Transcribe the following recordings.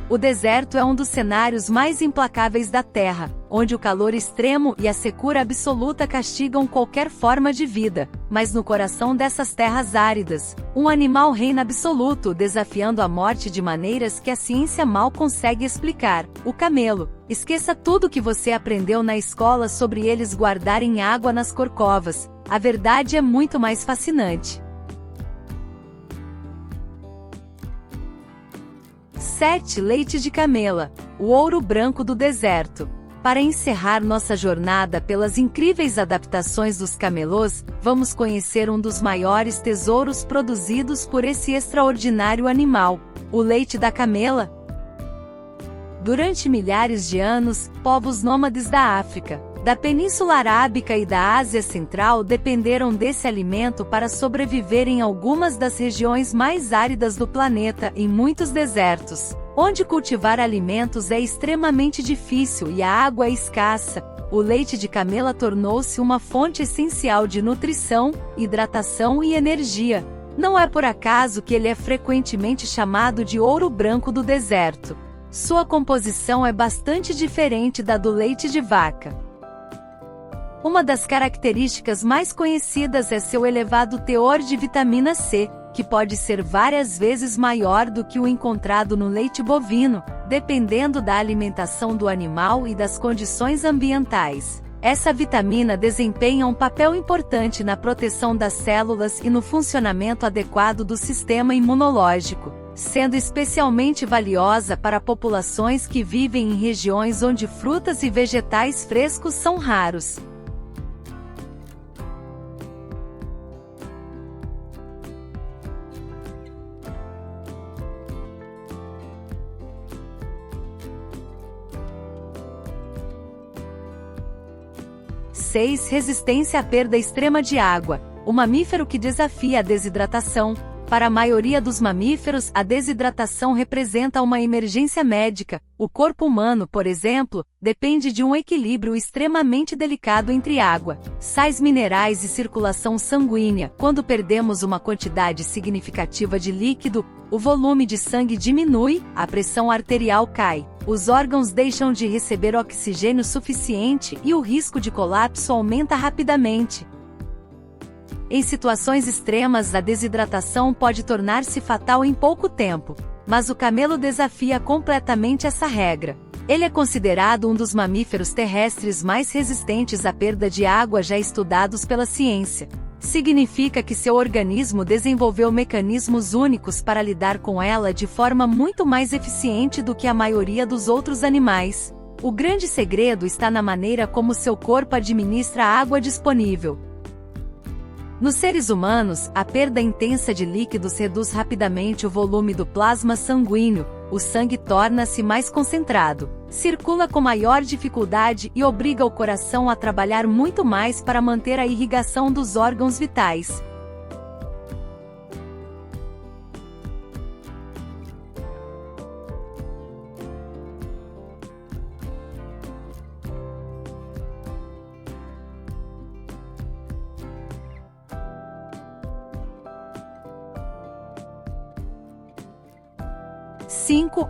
O deserto é um dos cenários mais implacáveis da Terra, onde o calor extremo e a secura absoluta castigam qualquer forma de vida. Mas no coração dessas terras áridas, um animal reina absoluto, desafiando a morte de maneiras que a ciência mal consegue explicar: o camelo. Esqueça tudo que você aprendeu na escola sobre eles guardarem água nas corcovas. A verdade é muito mais fascinante. 7. Leite de camela, o ouro branco do deserto. Para encerrar nossa jornada pelas incríveis adaptações dos camelôs, vamos conhecer um dos maiores tesouros produzidos por esse extraordinário animal: o leite da camela. Durante milhares de anos, povos nômades da África, da Península Arábica e da Ásia Central dependeram desse alimento para sobreviver em algumas das regiões mais áridas do planeta, em muitos desertos, onde cultivar alimentos é extremamente difícil e a água é escassa. O leite de camela tornou-se uma fonte essencial de nutrição, hidratação e energia. Não é por acaso que ele é frequentemente chamado de ouro branco do deserto. Sua composição é bastante diferente da do leite de vaca. Uma das características mais conhecidas é seu elevado teor de vitamina C, que pode ser várias vezes maior do que o encontrado no leite bovino, dependendo da alimentação do animal e das condições ambientais. Essa vitamina desempenha um papel importante na proteção das células e no funcionamento adequado do sistema imunológico, sendo especialmente valiosa para populações que vivem em regiões onde frutas e vegetais frescos são raros. Resistência à perda extrema de água. O mamífero que desafia a desidratação. Para a maioria dos mamíferos, a desidratação representa uma emergência médica. O corpo humano, por exemplo, depende de um equilíbrio extremamente delicado entre água, sais minerais e circulação sanguínea. Quando perdemos uma quantidade significativa de líquido, o volume de sangue diminui, a pressão arterial cai, os órgãos deixam de receber oxigênio suficiente e o risco de colapso aumenta rapidamente. Em situações extremas, a desidratação pode tornar-se fatal em pouco tempo, mas o camelo desafia completamente essa regra. Ele é considerado um dos mamíferos terrestres mais resistentes à perda de água já estudados pela ciência. Significa que seu organismo desenvolveu mecanismos únicos para lidar com ela de forma muito mais eficiente do que a maioria dos outros animais. O grande segredo está na maneira como seu corpo administra a água disponível. Nos seres humanos, a perda intensa de líquidos reduz rapidamente o volume do plasma sanguíneo, o sangue torna-se mais concentrado, circula com maior dificuldade e obriga o coração a trabalhar muito mais para manter a irrigação dos órgãos vitais.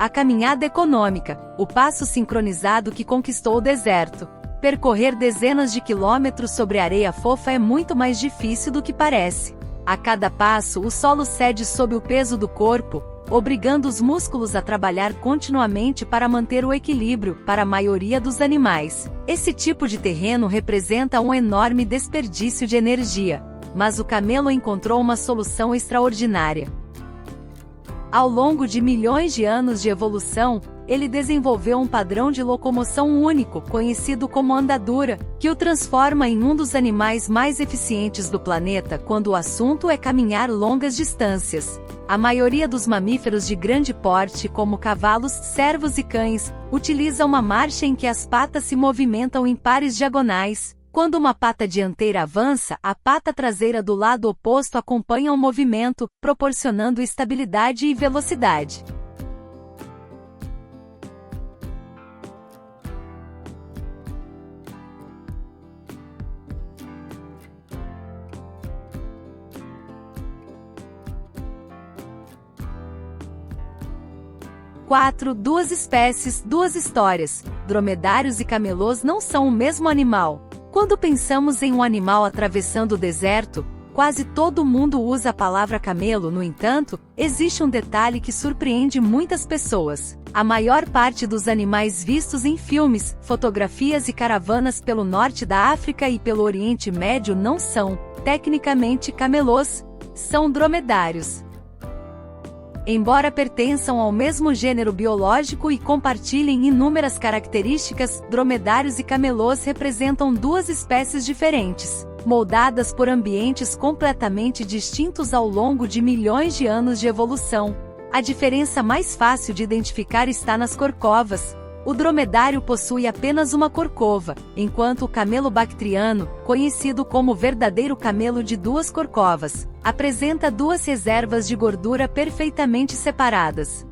A caminhada econômica, o passo sincronizado que conquistou o deserto. Percorrer dezenas de quilômetros sobre areia fofa é muito mais difícil do que parece. A cada passo, o solo cede sob o peso do corpo, obrigando os músculos a trabalhar continuamente para manter o equilíbrio. Para a maioria dos animais, esse tipo de terreno representa um enorme desperdício de energia, mas o camelo encontrou uma solução extraordinária. Ao longo de milhões de anos de evolução, ele desenvolveu um padrão de locomoção único, conhecido como andadura, que o transforma em um dos animais mais eficientes do planeta quando o assunto é caminhar longas distâncias. A maioria dos mamíferos de grande porte, como cavalos, cervos e cães, utiliza uma marcha em que as patas se movimentam em pares diagonais. Quando uma pata dianteira avança, a pata traseira do lado oposto acompanha o movimento, proporcionando estabilidade e velocidade. 4. Duas espécies, duas histórias. Dromedários e camelôs não são o mesmo animal. Quando pensamos em um animal atravessando o deserto, quase todo mundo usa a palavra camelo. No entanto, existe um detalhe que surpreende muitas pessoas. A maior parte dos animais vistos em filmes, fotografias e caravanas pelo norte da África e pelo Oriente Médio não são, tecnicamente, camelôs, são dromedários. Embora pertençam ao mesmo gênero biológico e compartilhem inúmeras características, dromedários e camelôs representam duas espécies diferentes, moldadas por ambientes completamente distintos ao longo de milhões de anos de evolução. A diferença mais fácil de identificar está nas corcovas. O dromedário possui apenas uma corcova, enquanto o camelo bactriano, conhecido como verdadeiro camelo de duas corcovas, apresenta duas reservas de gordura perfeitamente separadas.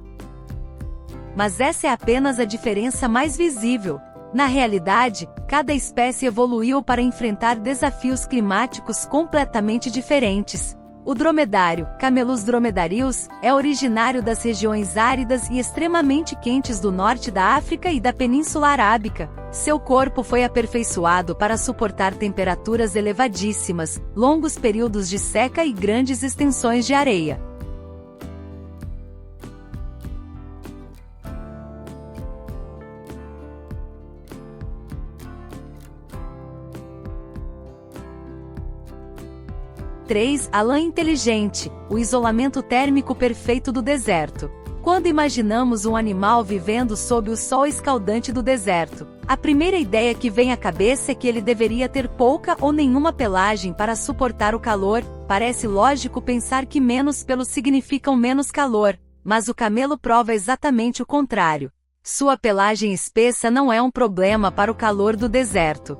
Mas essa é apenas a diferença mais visível. Na realidade, cada espécie evoluiu para enfrentar desafios climáticos completamente diferentes. O dromedário, Camelus dromedarius, é originário das regiões áridas e extremamente quentes do norte da África e da Península Arábica. Seu corpo foi aperfeiçoado para suportar temperaturas elevadíssimas, longos períodos de seca e grandes extensões de areia. A lã inteligente, o isolamento térmico perfeito do deserto. Quando imaginamos um animal vivendo sob o sol escaldante do deserto, a primeira ideia que vem à cabeça é que ele deveria ter pouca ou nenhuma pelagem para suportar o calor. Parece lógico pensar que menos pelos significam menos calor, mas o camelo prova exatamente o contrário. Sua pelagem espessa não é um problema para o calor do deserto.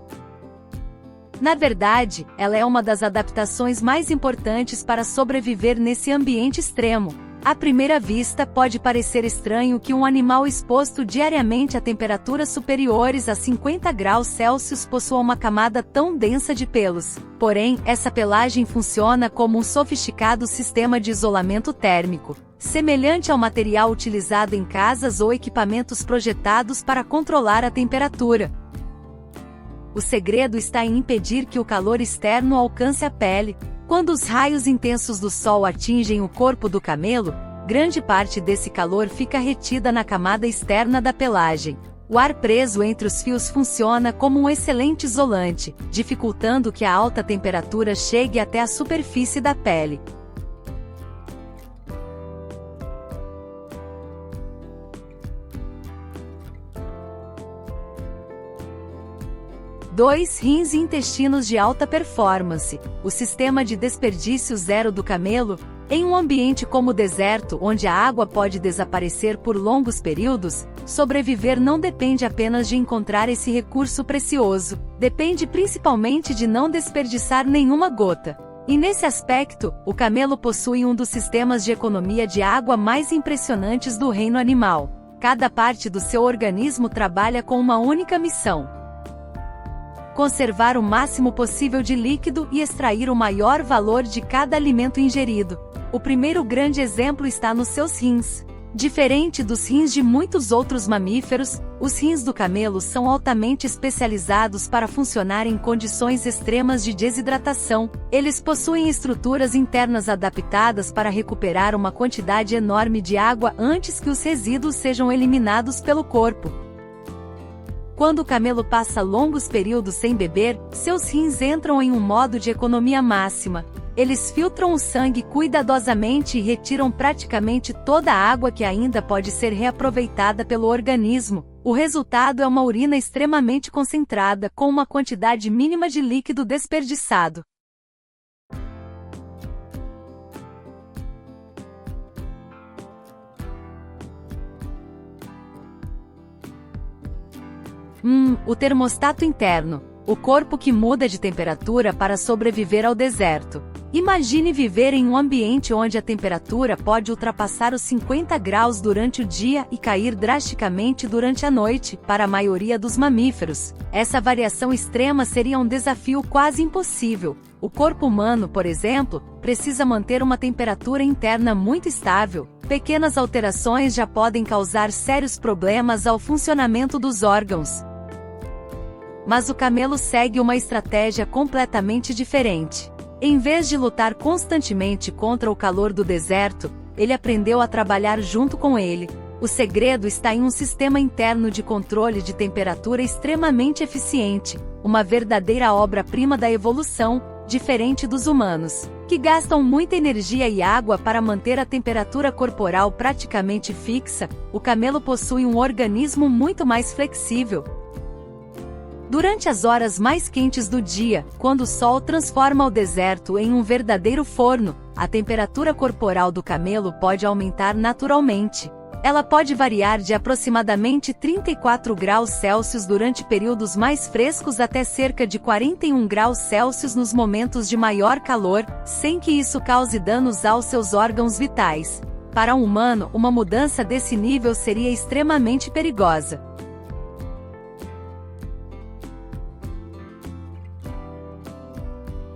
Na verdade, ela é uma das adaptações mais importantes para sobreviver nesse ambiente extremo. À primeira vista, pode parecer estranho que um animal exposto diariamente a temperaturas superiores a 50 graus Celsius possua uma camada tão densa de pelos. Porém, essa pelagem funciona como um sofisticado sistema de isolamento térmico, semelhante ao material utilizado em casas ou equipamentos projetados para controlar a temperatura. O segredo está em impedir que o calor externo alcance a pele. Quando os raios intensos do sol atingem o corpo do camelo, grande parte desse calor fica retida na camada externa da pelagem. O ar preso entre os fios funciona como um excelente isolante, dificultando que a alta temperatura chegue até a superfície da pele. Rins e intestinos de alta performance. O sistema de desperdício zero do camelo. Em um ambiente como o deserto, onde a água pode desaparecer por longos períodos, sobreviver não depende apenas de encontrar esse recurso precioso, depende principalmente de não desperdiçar nenhuma gota. E nesse aspecto, o camelo possui um dos sistemas de economia de água mais impressionantes do reino animal. Cada parte do seu organismo trabalha com uma única missão: conservar o máximo possível de líquido e extrair o maior valor de cada alimento ingerido. O primeiro grande exemplo está nos seus rins. Diferente dos rins de muitos outros mamíferos, os rins do camelo são altamente especializados para funcionar em condições extremas de desidratação. Eles possuem estruturas internas adaptadas para recuperar uma quantidade enorme de água antes que os resíduos sejam eliminados pelo corpo. Quando o camelo passa longos períodos sem beber, seus rins entram em um modo de economia máxima. Eles filtram o sangue cuidadosamente e retiram praticamente toda a água que ainda pode ser reaproveitada pelo organismo. O resultado é uma urina extremamente concentrada, com uma quantidade mínima de líquido desperdiçado. O termostato interno, o corpo que muda de temperatura para sobreviver ao deserto. Imagine viver em um ambiente onde a temperatura pode ultrapassar os 50 graus durante o dia e cair drasticamente durante a noite. Para a maioria dos mamíferos, essa variação extrema seria um desafio quase impossível. O corpo humano, por exemplo, precisa manter uma temperatura interna muito estável. Pequenas alterações já podem causar sérios problemas ao funcionamento dos órgãos. Mas o camelo segue uma estratégia completamente diferente. Em vez de lutar constantemente contra o calor do deserto, ele aprendeu a trabalhar junto com ele. O segredo está em um sistema interno de controle de temperatura extremamente eficiente, uma verdadeira obra-prima da evolução, diferente dos humanos, que gastam muita energia e água para manter a temperatura corporal praticamente fixa. O camelo possui um organismo muito mais flexível. Durante as horas mais quentes do dia, quando o sol transforma o deserto em um verdadeiro forno, a temperatura corporal do camelo pode aumentar naturalmente. Ela pode variar de aproximadamente 34 graus Celsius durante períodos mais frescos até cerca de 41 graus Celsius nos momentos de maior calor, sem que isso cause danos aos seus órgãos vitais. Para um humano, uma mudança desse nível seria extremamente perigosa.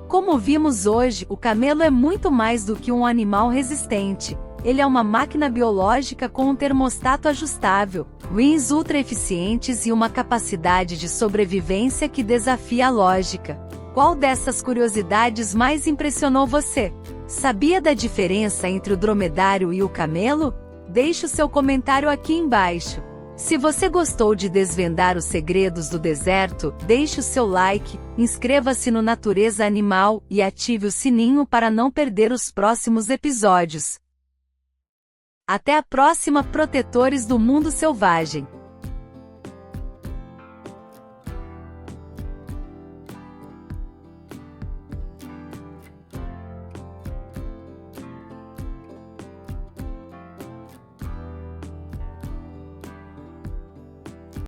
Como vimos hoje, o camelo é muito mais do que um animal resistente. Ele é uma máquina biológica com um termostato ajustável, rins ultra eficientes e uma capacidade de sobrevivência que desafia a lógica. Qual dessas curiosidades mais impressionou você? Sabia da diferença entre o dromedário e o camelo? Deixe o seu comentário aqui embaixo. Se você gostou de desvendar os segredos do deserto, deixe o seu like, inscreva-se no Natureza Animal e ative o sininho para não perder os próximos episódios. Até a próxima, protetores do mundo selvagem!